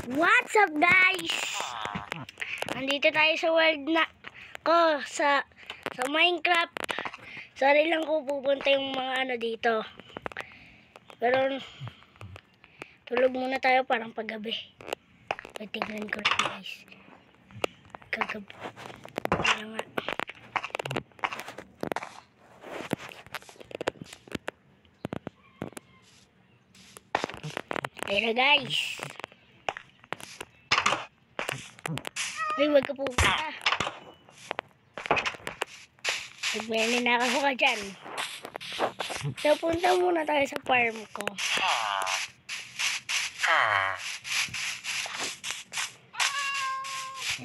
What's up guys? Nandito tayo sa world na ko sa Minecraft. Sorry lang kung pupunta yung mga dito. Pero tulog muna tayo parang paggabi. Tignan ko rin guys. Kagabi. Kaya nga. Ayun na guys. Ay, wag ka pupunta. Nagmeninakaw ka dyan. So, punta muna tayo sa farm ko.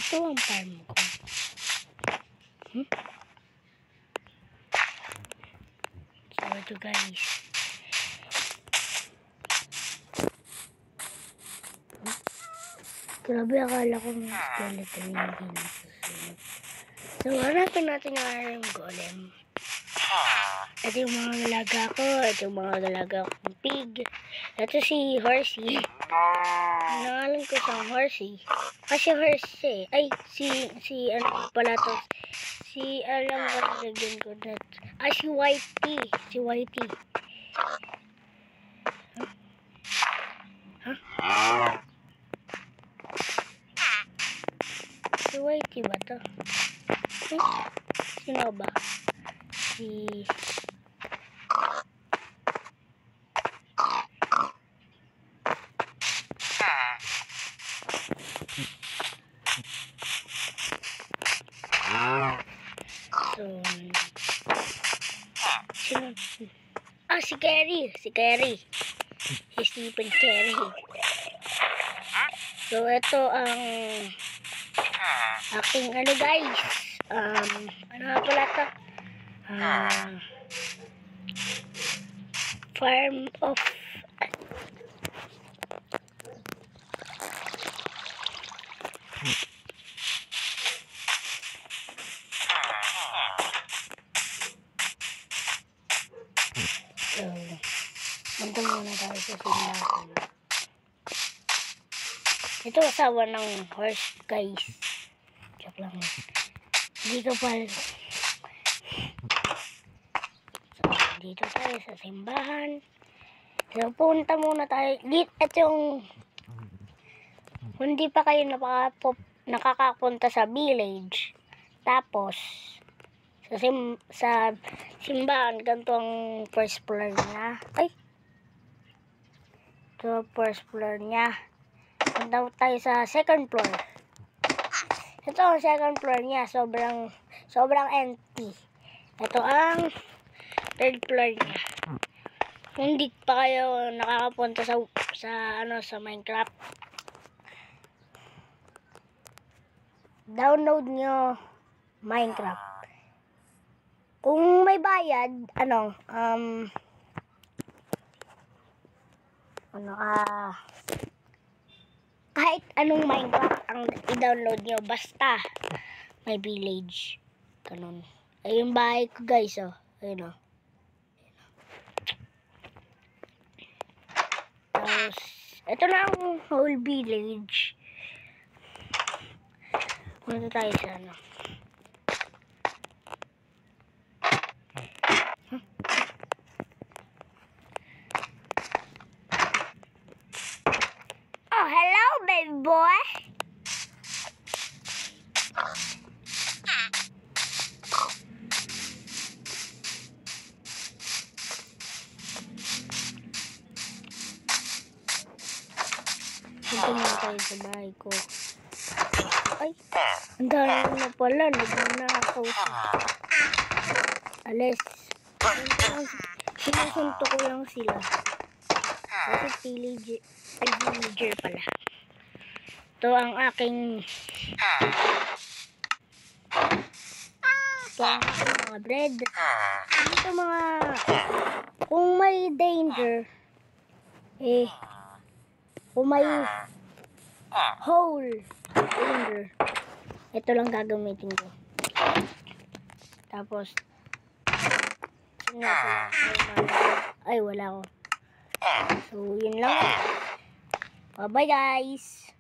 Ito ang farm ko. So, ito guys. Grabe, akala ko ng skeleton yung ginasusunod. So, hanapin natin yung Iron Golem. Ito yung mga galaga ko. Ito yung mga galaga kong pig. Ito si Horsey. Nangalan ko sa Horsey. Kasi Horsey. Ay, si ano pala to. Si, alam ko nagagyan ko na. Ah, si Whitey. Si Whitey. Huh? Si Whitey ba to? Sino ba? Si... So... Sino? Ah, si Carrie! Si Carrie! Si Stephen Carrie. So, ito ang... aking ano guys, ano pala to? Farm of so, punta muna tayo sa simbahan. Ito asawa ng horse guys. Joke lang. Hindi ko pala. So, dito tayo sa simbahan. So, punta muna tayo. Ito yung hindi pa kayo nakakapunta sa village. Tapos, sa simbahan, ganito ang first floor niya. Ay! Ito first floor niya. Punta tayo sa second floor. Ito ang second floor niya, sobrang empty. Ito ang third floor niya. Kung hindi pa kayo nakakapunta sa Minecraft, download nyo Minecraft. Kung may bayad, kahit anong Minecraft ang i-download nyo, basta may village. Ganun. Ay, yung bahay ko guys, oh. Ayun, oh. Tapos, ito na ang whole village. Punta tayo sa ano. Oh, hello, baby boy. Punta muna tayo sa bahay ko. Ay, ang dami na pala. Nagnanakaw siya. Alis. Sinusunto ko lang sila. Kasi villager pala. Ito ang aking mga bread. Ito mga kung may danger kung may hole danger, ito lang gagamitin ko. Tapos ay wala ko. So yun lang. Bye bye guys.